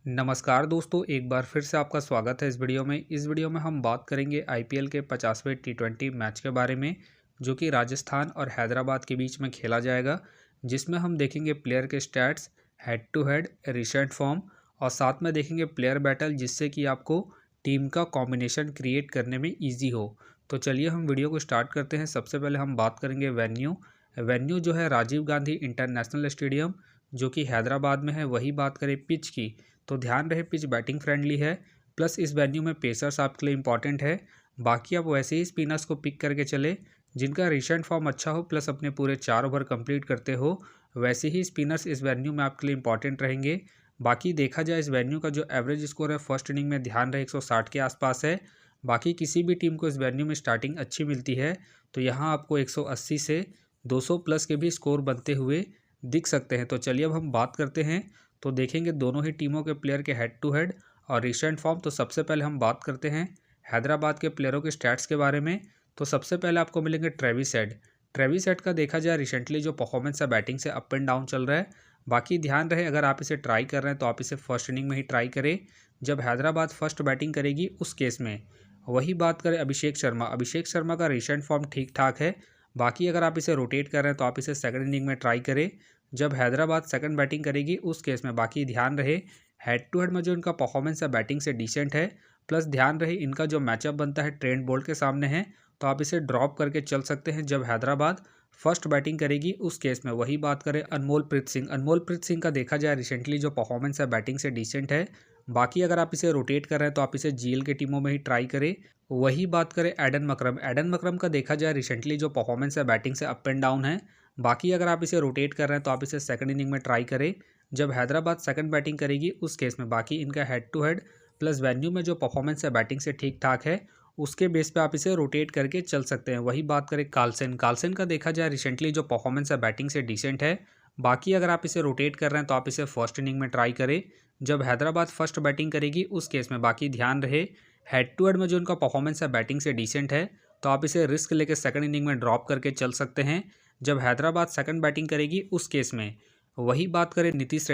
नमस्कार दोस्तों, एक बार फिर से आपका स्वागत है इस वीडियो में हम बात करेंगे आईपीएल के 50वें टी20 मैच के बारे में, जो कि राजस्थान और हैदराबाद के बीच में खेला जाएगा। जिसमें हम देखेंगे प्लेयर के stats, head to head, recent form और साथ में देखेंगे प्लेयर बैटल, जिससे कि आपको टीम का कॉम्बिनेशन क्रिएट करने में ईजी हो। तो चलिए हम वीडियो को स्टार्ट करते हैं। सबसे पहले हम बात करेंगे वेन्यू जो है राजीव गांधी इंटरनेशनल स्टेडियम, जो कि हैदराबाद में है। वही बात करें पिच की, तो ध्यान रहे पिच बैटिंग फ्रेंडली है, प्लस इस वेन्यू में पेसर्स आपके लिए इंपॉर्टेंट है। बाकी आप वैसे ही स्पिनर्स को पिक करके चले जिनका रिसेंट फॉर्म अच्छा हो, प्लस अपने पूरे 4 ओवर कंप्लीट करते हो। वैसे ही स्पिनर्स इस वेन्यू में आपके लिए इंपॉर्टेंट रहेंगे। बाकी देखा जाए इस वेन्यू का जो एवरेज स्कोर है फर्स्ट इनिंग में ध्यान रहे 160 के आसपास है। बाकी किसी भी टीम को इस वेन्यू में स्टार्टिंग अच्छी मिलती है तो यहाँ आपको 180 से 200 प्लस के भी स्कोर बनते हुए दिख सकते हैं। तो चलिए अब हम बात करते हैं, तो देखेंगे दोनों ही टीमों के प्लेयर के हेड टू हेड और रिसेंट फॉर्म। तो सबसे पहले हम बात करते हैं हैदराबाद के प्लेयरों के स्टैट्स के बारे में। तो सबसे पहले आपको मिलेंगे ट्रेविस हेड का देखा जाए रिसेंटली जो परफॉर्मेंस है बैटिंग से अप एंड डाउन चल रहा है। बाकी ध्यान रहे अगर आप इसे ट्राई कर रहे हैं तो आप इसे फर्स्ट इनिंग में ही ट्राई करें जब हैदराबाद फर्स्ट बैटिंग करेगी उस केस में। वही बात करें अभिषेक शर्मा का रिसेंट फॉर्म ठीक ठाक है। बाकी अगर आप इसे रोटेट कर रहे हैं तो आप इसे सेकंड इनिंग में ट्राई करें जब हैदराबाद सेकंड बैटिंग करेगी उस केस में। बाकी ध्यान रहे हेड टू हेड में जो इनका परफॉर्मेंस है बैटिंग से डिसेंट है, प्लस ध्यान रहे इनका जो मैचअप बनता है ट्रेंट बोल्ट के सामने है, तो आप इसे ड्रॉप करके चल सकते हैं जब हैदराबाद फर्स्ट बैटिंग करेगी उस केस में। वही बात करें अनमोलप्रीत सिंह का देखा जाए रिसेंटली जो परफॉर्मेंस है बैटिंग से डिसेंट है। बाकी अगर आप इसे रोटेट कर रहे हैं तो आप इसे जीएल के टीमों में ही ट्राई करें। वही बात करें एडन मकरम का देखा जाए रिसेंटली जो परफॉर्मेंस है बैटिंग से अप एंड डाउन है। बाकी अगर आप इसे रोटेट कर रहे हैं तो आप इसे सेकंड इनिंग में ट्राई करें जब हैदराबाद सेकंड बैटिंग करेगी उस केस में। बाकी इनका head to head plus venue में जो परफॉर्मेंस है बैटिंग से ठीक ठाक है, उसके बेस पे आप इसे रोटेट करके चल सकते हैं। वही बात करें कार्लसन का देखा जाए रिसेंटली जो परफॉर्मेंस है बैटिंग से डिसेंट है। बाकी अगर आप इसे रोटेट कर रहे हैं तो आप इसे फर्स्ट इनिंग में ट्राई करें जब हैदराबाद फर्स्ट बैटिंग करेगी उस केस में। बाकी ध्यान रहे हेड टू हेड में जो उनका परफॉर्मेंस है बैटिंग से डिसेंट है, तो आप इसे रिस्क लेके सेकंड इनिंग में ड्रॉप करके चल सकते हैं जब हैदराबाद सेकंड बैटिंग करेगी उस केस में। वही बात करें नीतीश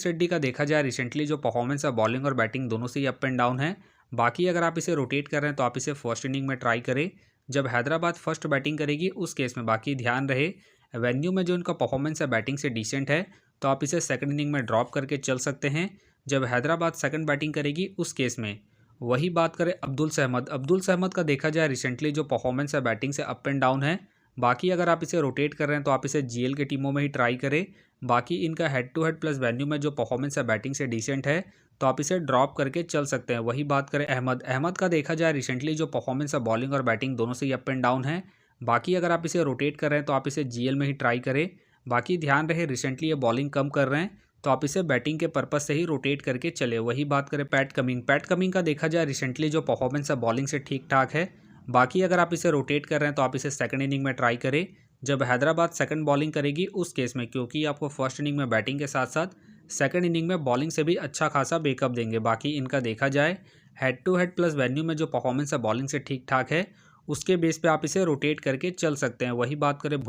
रेड्डी का देखा जाए रिसेंटली जो परफॉर्मेंस है बॉलिंग और बैटिंग दोनों से ही अप एंड डाउन है। बाकी अगर आप इसे रोटेट कर रहे हैं तो आप इसे फर्स्ट इनिंग में ट्राई करें जब हैदराबाद फर्स्ट बैटिंग करेगी उस केस में। बाकी ध्यान रहे वेन्यू में जो उनका परफॉर्मेंस है बैटिंग से डिसेंट है, तो आप इसे सेकंड इनिंग में ड्रॉप करके चल सकते हैं जब हैदराबाद सेकंड बैटिंग करेगी उस केस में। वही बात करें अब्दुल सहमद का देखा जाए रिसेंटली जो परफॉर्मेंस है बैटिंग से अप एंड डाउन है। बाकी अगर आप इसे रोटेट कर रहे हैं तो आप इसे जीएल के टीमों में ही ट्राई करें। बाकी इनका head to head plus venue में जो परफॉर्मेंस है बैटिंग से डिसेंट है, तो आप इसे ड्रॉप करके चल सकते हैं। वही बात करें अहमद का देखा जाए रिसेंटली जो परफॉर्मेंस है बॉलिंग और बैटिंग दोनों से ही अप एंड डाउन है। बाकी अगर आप इसे रोटेट कर रहे हैं तो आप इसे जीएल में ही ट्राई करें। बाकी ध्यान रहे रिसेंटली ये बॉलिंग कम कर रहे हैं, तो आप इसे बैटिंग के पर्पज से ही रोटेट करके चले। वही बात करें पैट कमिंग का देखा जाए रिसेंटली जो परफॉर्मेंस है बॉलिंग से ठीक ठाक है। बाकी अगर आप इसे रोटेट कर रहे हैं तो आप इसे सेकंड इनिंग में ट्राई करें जब हैदराबाद सेकंड बॉलिंग करेगी उस केस में, क्योंकि आपको फर्स्ट इनिंग में बैटिंग के साथ साथ सेकंड इनिंग में बॉलिंग से भी अच्छा खासा बैकअप देंगे। बाकी इनका देखा जाए head to head plus venue में जो परफॉर्मेंस है बॉलिंग से ठीक ठाक है, उसके बेस पे आप इसे रोटेट करके चल सकते हैं। वही बात करें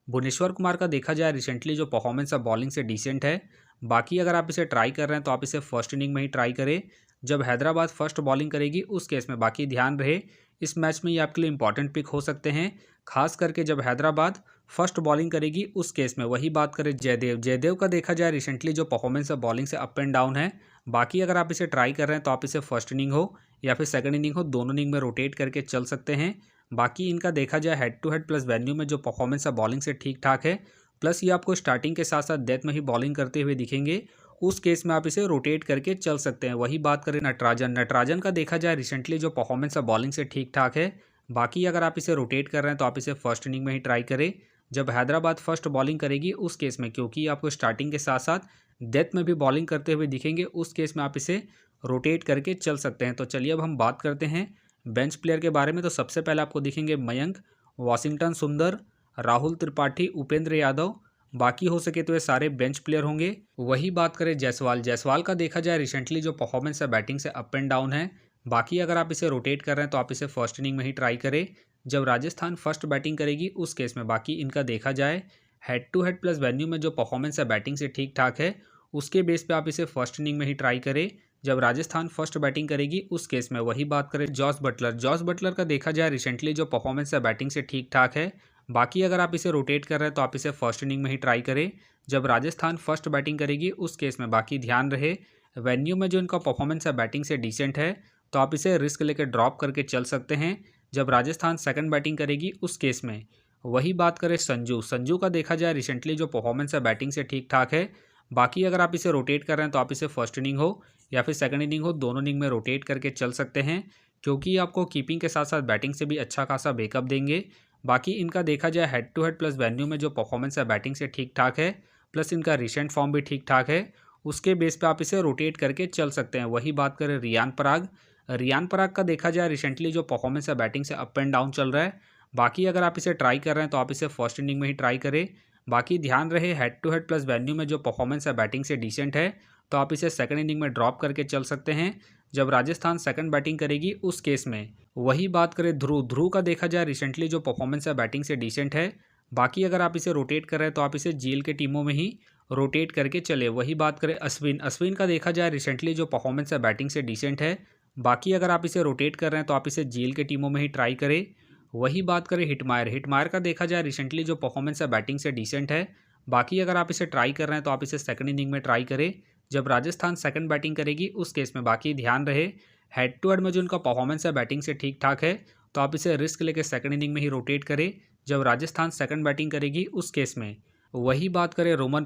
भुवनेश्वर कुमार का देखा जाए रिसेंटली जो परफॉर्मेंस है बॉलिंग से डिसेंट है। बाकी अगर आप इसे ट्राई कर रहे हैं तो आप इसे फर्स्ट इनिंग में ही ट्राई करें जब हैदराबाद फर्स्ट बॉलिंग करेगी उस केस में। बाकी ध्यान रहे इस मैच में ये आपके लिए इंपॉर्टेंट पिक हो सकते हैं, खास करके जब हैदराबाद फर्स्ट बॉलिंग करेगी उस केस में। वही बात करें जयदेव का देखा जाए रिसेंटली जो परफॉर्मेंस है बॉलिंग से अप एंड डाउन है। बाकी अगर आप इसे ट्राई कर रहे हैं तो आप इसे फर्स्ट इनिंग हो या फिर सेकंड इनिंग हो, दोनों इनिंग में रोटेट करके चल सकते हैं। बाकी इनका देखा जाए head to head plus venue में जो परफॉर्मेंस है बॉलिंग से ठीक ठाक है, प्लस ये आपको स्टार्टिंग के साथ साथ डेथ में ही बॉलिंग करते हुए दिखेंगे, उस केस में आप इसे रोटेट करके चल सकते हैं। वही बात करें नटराजन का देखा जाए रिसेंटली जो परफॉर्मेंस है बॉलिंग से ठीक ठाक है। बाकी अगर आप इसे रोटेट कर रहे हैं तो आप इसे फर्स्ट इनिंग में ही ट्राई करें जब हैदराबाद फर्स्ट बॉलिंग करेगी उस केस में, क्योंकि आपको स्टार्टिंग के साथ साथ डेथ में भी बॉलिंग करते हुए दिखेंगे, उस केस में आप इसे रोटेट करके चल सकते हैं। तो चलिए अब हम बात करते हैं बेंच प्लेयर के बारे में। तो सबसे पहले आपको दिखेंगे मयंक, वाशिंगटन सुंदर, राहुल त्रिपाठी, उपेंद्र यादव। बाकी हो सके तो ये सारे बेंच प्लेयर होंगे। वही बात करें जायसवाल का देखा जाए रिसेंटली जो परफॉर्मेंस है बैटिंग से अप एंड डाउन है। बाकी अगर आप इसे रोटेट कर रहे हैं तो आप इसे फर्स्ट इनिंग में ही ट्राई करें जब राजस्थान फर्स्ट बैटिंग करेगी उस केस में। बाकी इनका देखा जाए head to head plus venue में जो परफॉर्मेंस है बैटिंग से ठीक ठाक है, उसके बेस पे आप इसे फर्स्ट इनिंग में ही ट्राई करें जब राजस्थान फर्स्ट बैटिंग करेगी उस केस में। वही बात करें जॉस बटलर का देखा जाए रिसेंटली जो परफॉर्मेंस है बैटिंग से ठीक ठाक है। बाकी अगर आप इसे रोटेट कर रहे हैं तो आप इसे फर्स्ट इनिंग में ही ट्राई करें जब राजस्थान फर्स्ट बैटिंग करेगी उस केस में। बाकी ध्यान रहे वेन्यू में जो इनका परफॉर्मेंस है बैटिंग से डिसेंट है तो आप इसे रिस्क लेकर ड्रॉप करके चल सकते हैं जब राजस्थान सेकंड बैटिंग करेगी उस केस में। वही बात करें संजू का देखा जाए रिसेंटली जो परफॉर्मेंस है बैटिंग से ठीक ठाक है। बाकी अगर आप इसे रोटेट कर रहे हैं तो आप इसे फर्स्ट इनिंग हो या फिर सेकंड इनिंग हो, दोनों इनिंग में रोटेट करके चल सकते हैं क्योंकि आपको कीपिंग के साथ साथ बैटिंग से भी अच्छा खासा बैकअप देंगे। बाकी इनका देखा जाए head to head plus venue में जो परफॉर्मेंस है बैटिंग से ठीक ठाक है, प्लस इनका रिसेंट फॉर्म भी ठीक ठाक है, उसके बेस पे आप इसे रोटेट करके चल सकते हैं। वही बात करें रियान पराग का देखा जाए रिसेंटली जो परफॉर्मेंस है बैटिंग से अप एंड डाउन चल रहा है। बाकी अगर आप इसे ट्राई कर रहे हैं तो आप इसे फर्स्ट इनिंग में ही ट्राई करें। बाकी ध्यान रहे head to head plus venue में जो परफॉर्मेंस है बैटिंग से डिसेंट है तो आप इसे सेकंड इनिंग में ड्रॉप करके चल सकते हैं जब राजस्थान सेकंड बैटिंग करेगी उस केस में। वही बात करें ध्रुव का देखा जाए रिसेंटली जो परफॉर्मेंस है बैटिंग से डिसेंट है। बाकी अगर आप इसे रोटेट कर रहे हैं तो आप इसे जीएल के टीमों में ही रोटेट करके चले। वही बात करें अश्विन का देखा जाए रिसेंटली जो परफॉर्मेंस है बैटिंग से डिसेंट है। बाकी अगर आप इसे रोटेट कर रहे हैं तो आप इसे जीएल के टीमों में ही ट्राई करें। वही बात करें हिटमायर का देखा जाए रिसेंटली जो परफॉर्मेंस है बैटिंग से डिसेंट है। बाकी अगर आप इसे ट्राई कर रहे हैं तो आप इसे सेकंड इनिंग में ट्राई करें जब राजस्थान सेकंड बैटिंग करेगी उस केस में। बाकी ध्यान रहे हेड टू हेड में जो उनका परफॉर्मेंस है बैटिंग से ठीक ठाक है तो आप इसे रिस्क लेकर सेकंड इनिंग में ही रोटेट करें जब राजस्थान सेकंड बैटिंग करेगी उस केस में। वही बात करें रोमन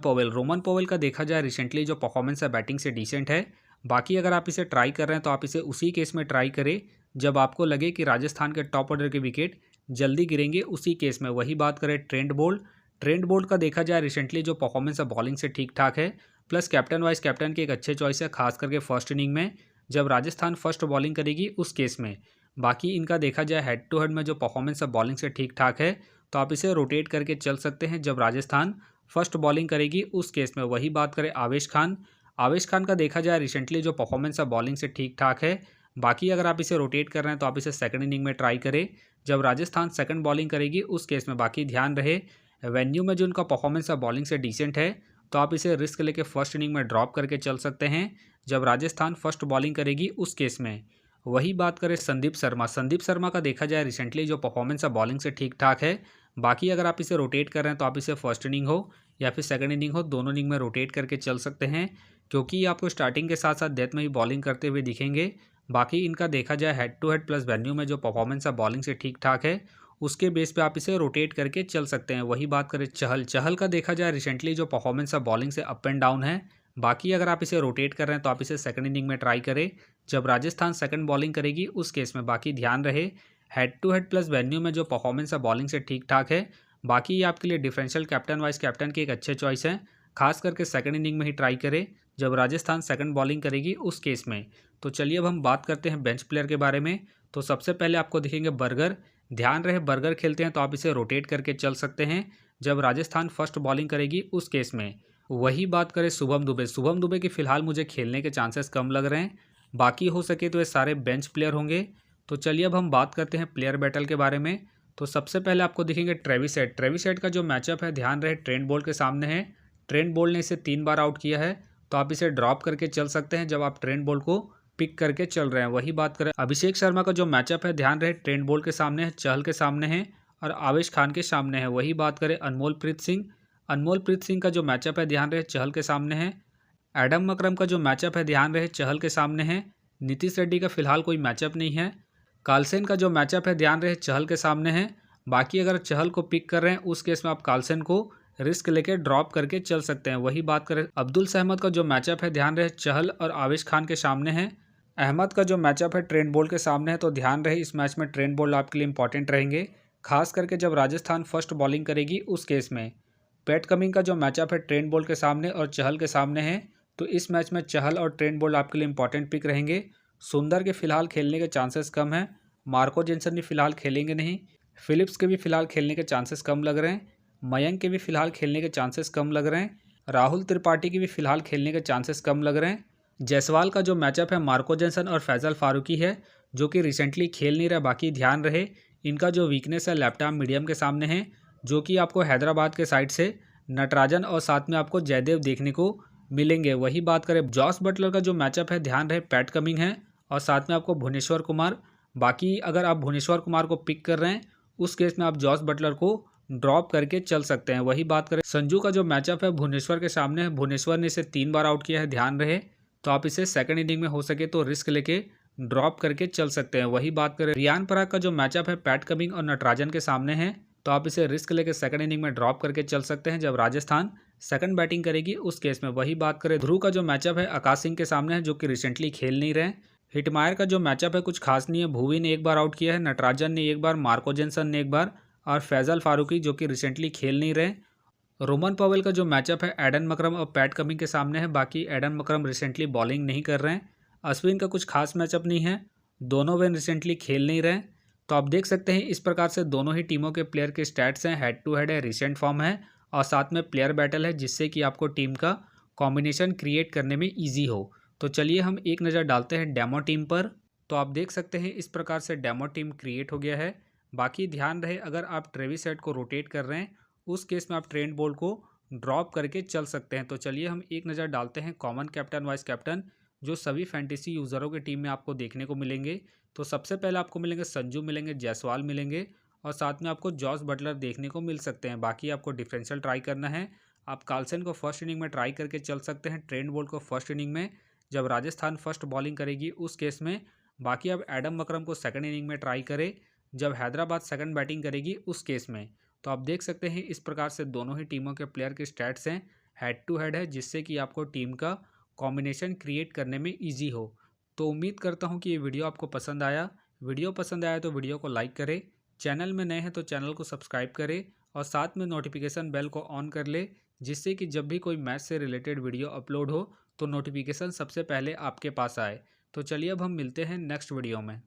पॉवेल का देखा जाए रिसेंटली जो परफॉर्मेंस है बैटिंग से डिसेंट है। बाकी अगर आप इसे ट्राई कर रहे हैं तो आप इसे उसी केस में ट्राई करें जब आपको लगे कि राजस्थान के टॉप ऑर्डर के विकेट जल्दी गिरेंगे उसी केस में। वही बात करें ट्रेंट बोल्ट का देखा जाए रिसेंटली जो परफॉर्मेंस है बॉलिंग से ठीक ठाक है, प्लस कैप्टन वाइस कैप्टन की एक अच्छे चॉइस है खास करके फर्स्ट इनिंग में जब राजस्थान फर्स्ट बॉलिंग करेगी उस केस में। बाकी इनका देखा जाए हेड टू हेड में जो परफॉर्मेंस है बॉलिंग से ठीक ठाक है तो आप इसे रोटेट करके चल सकते हैं जब राजस्थान फर्स्ट बॉलिंग करेगी उस केस में। वही बात करें आवेश खान का देखा जाए रिसेंटली जो परफॉर्मेंस है बॉलिंग से ठीक ठाक है। बाकी अगर आप इसे रोटेट कर रहे हैं तो आप इसे सेकंड इनिंग में ट्राई करें जब राजस्थान सेकंड बॉलिंग करेगी उस केस में। बाकी ध्यान रहे वेन्यू में जो उनका परफॉर्मेंस है बॉलिंग से डिसेंट है तो आप इसे रिस्क लेके फर्स्ट इनिंग में ड्रॉप करके चल सकते हैं जब राजस्थान फर्स्ट बॉलिंग करेगी उस केस में। वही बात करें संदीप शर्मा का देखा जाए रिसेंटली जो परफॉर्मेंस है बॉलिंग से ठीक ठाक है। बाकी अगर आप इसे रोटेट कर रहे हैं तो आप इसे फर्स्ट इनिंग हो या फिर सेकंड इनिंग हो, दोनों इनिंग में रोटेट करके चल सकते हैं क्योंकि आपको स्टार्टिंग के साथ साथ डेथ में भी बॉलिंग करते हुए दिखेंगे। बाकी इनका देखा जाए head to head plus venue में जो परफॉर्मेंस है बॉलिंग से ठीक ठाक है, उसके बेस पे आप इसे रोटेट करके चल सकते हैं। वही बात करें चहल का देखा जाए रिसेंटली जो परफॉर्मेंस है बॉलिंग से अप एंड डाउन है। बाकी अगर आप इसे रोटेट कर रहे हैं तो आप इसे सेकंड इनिंग में ट्राई करें जब राजस्थान सेकंड बॉलिंग करेगी उस केस में। बाकी ध्यान रहे head to head plus venue में जो परफॉर्मेंस है बॉलिंग से ठीक ठाक है। बाकी ये आपके लिए डिफरेंशियल कैप्टन वाइस कैप्टन की एक अच्छे चॉइस है, खास करके सेकंड इनिंग में ही ट्राई करें जब राजस्थान सेकंड बॉलिंग करेगी उस केस में। तो चलिए अब हम बात करते हैं बेंच प्लेयर के बारे में। तो सबसे पहले आपको दिखेंगे बर्गर। ध्यान रहे बर्गर खेलते हैं तो आप इसे रोटेट करके चल सकते हैं जब राजस्थान फर्स्ट बॉलिंग करेगी उस केस में। वही बात करें शुभम दुबे की फ़िलहाल मुझे खेलने के चांसेस कम लग रहे हैं, बाकी हो सके तो ये सारे बेंच प्लेयर होंगे। तो चलिए अब हम बात करते हैं प्लेयर बैटल के बारे में। तो सबसे पहले आपको दिखेंगे ट्रेविस हेड का जो मैचअप है ध्यान रहे ट्रेंट बोल्ट के सामने है। ट्रेंट बोल्ट ने इसे 3 बार आउट किया है तो आप इसे ड्रॉप करके चल सकते हैं जब आप ट्रेंट बोल्ट को पिक करके चल रहे हैं। वही बात करें अभिषेक शर्मा का जो मैचअप है ध्यान रहे ट्रेंट बोल्ट के सामने है, चहल के सामने है और आवेश खान के सामने है। वही बात करें अनमोल प्रीत सिंह का जो मैचअप है ध्यान रहे चहल के सामने है। एडम मकरम का जो मैचअप है ध्यान रहे चहल के सामने है। नीतीश रेड्डी का फिलहाल कोई मैचअप नहीं है। कार्लसेन का जो मैचअप है ध्यान रहे चहल के सामने है। बाकी अगर चहल को पिक कर रहे हैं उस केस में आप कार्लसेन को रिस्क लेके ड्रॉप करके चल सकते हैं। वही बात करें अब्दुल सहमद का जो मैचअप है ध्यान रहे चहल और आवेश खान के सामने है। अहमद का जो मैचअप है ट्रेंट बोल्ट के सामने है तो ध्यान रहे इस मैच में ट्रेंट बोल्ट आपके लिए इंपॉर्टेंट रहेंगे, खास करके जब राजस्थान फर्स्ट बॉलिंग करेगी उस केस में। पैट कमिंग का जो मैचअप है ट्रेंट बोल्ट के सामने और चहल के सामने है तो इस मैच में चहल और ट्रेंट बोल्ट आपके लिए इंपॉर्टेंट पिक रहेंगे। सुंदर के फिलहाल खेलने के चांसेस कम हैं, मार्को जेंसन भी फिलहाल खेलेंगे नहीं, फिलिप्स के भी फिलहाल खेलने के चांसेस कम लग रहे हैं, मयंक के भी फिलहाल खेलने के चांसेस कम लग रहे हैं, राहुल त्रिपाठी के भी फिलहाल खेलने के चांसेस कम लग रहे हैं। जायसवाल का जो मैचअप है मार्को जेंसन और फैजल फारूकी है जो कि रिसेंटली खेल नहीं रहा। बाकी ध्यान रहे इनका जो वीकनेस है लेफ्ट आर्म मीडियम के सामने है जो कि आपको हैदराबाद के साइड से नटराजन और साथ में आपको जयदेव देखने को मिलेंगे। वही बात करें जॉस बटलर का जो मैचअप है, ध्यान रहे पैट कमिंग है और साथ में आपको भुवनेश्वर कुमार। बाकी अगर आप भुवनेश्वर कुमार को पिक कर रहे हैं उस केस में आप जॉस बटलर को ड्रॉप करके चल सकते हैं। वही बात करें संजू का जो मैचअप है भुवनेश्वर के सामने है, भुवनेश्वर ने इसे 3 बार आउट किया है, ध्यान रहे, तो आप इसे सेकंड इनिंग में हो सके तो रिस्क लेके ड्रॉप करके चल सकते हैं। वही बात करें रियान पराग का जो मैचअप है पैट कमिंग और नटराजन के सामने है, तो आप इसे रिस्क लेके सेकंड इनिंग में ड्रॉप करके चल सकते हैं जब राजस्थान सेकंड बैटिंग करेगी उस केस में। वही बात करें ध्रुव का जो मैचअप है आकाश सिंह के सामने है, जो कि रिसेंटली खेल नहीं रहे। हिटमायर का जो मैचअप है कुछ खास नहीं है, भुवी ने 1 बार आउट किया है, नटराजन ने 1 बार, मार्को जेनसन ने 1 बार और फैजल फारूकी जो कि रिसेंटली खेल नहीं रहे। रोमन पवेल का जो मैचअप है एडन मकरम और पैट कमिंग के सामने है, बाकी एडन मकरम रिसेंटली बॉलिंग नहीं कर रहे हैं। अश्विन का कुछ खास मैचअप नहीं है, दोनों वे रिसेंटली खेल नहीं रहे। तो आप देख सकते हैं इस प्रकार से दोनों ही टीमों के प्लेयर के स्टैट्स हैं, हेड टू हेड है, रिसेंट फॉर्म है और साथ में प्लेयर बैटल है, जिससे कि आपको टीम का कॉम्बिनेशन क्रिएट करने में ईजी हो। तो चलिए हम एक नज़र डालते हैं डेमो टीम पर। तो आप देख सकते हैं इस प्रकार से डेमो टीम क्रिएट हो गया है। बाकी ध्यान रहे अगर आप ट्रेविस हेड को रोटेट कर रहे हैं उस केस में आप ट्रेंट बोल्ट को ड्रॉप करके चल सकते हैं। तो चलिए हम एक नज़र डालते हैं कॉमन कैप्टन वाइस कैप्टन जो सभी फैंटेसी यूज़रों की टीम में आपको देखने को मिलेंगे। तो सबसे पहले आपको मिलेंगे संजू मिलेंगे, जायसवाल मिलेंगे और साथ में आपको जॉस बटलर देखने को मिल सकते हैं। बाकी आपको डिफरेंशियल ट्राई करना है, आप कार्लसन को फर्स्ट इनिंग में ट्राई करके चल सकते हैं, ट्रेंट बोल्ट को फर्स्ट इनिंग में जब राजस्थान फर्स्ट बॉलिंग करेगी उस केस में। बाकी आप एडम मकरम को सेकंड इनिंग में ट्राई करें जब हैदराबाद सेकंड बैटिंग करेगी उस केस में। तो आप देख सकते हैं इस प्रकार से दोनों ही टीमों के प्लेयर के स्टैट्स हैं, हेड टू हेड है, जिससे कि आपको टीम का कॉम्बिनेशन क्रिएट करने में ईजी हो। तो उम्मीद करता हूँ कि ये वीडियो आपको पसंद आया। वीडियो पसंद आया तो वीडियो को लाइक करें, चैनल में नए हैं तो चैनल को सब्सक्राइब करें और साथ में नोटिफिकेशन बेल को ऑन कर ले, जिससे कि जब भी कोई मैच से रिलेटेड वीडियो अपलोड हो तो नोटिफिकेशन सबसे पहले आपके पास आए। तो चलिए अब हम मिलते हैं नेक्स्ट वीडियो में।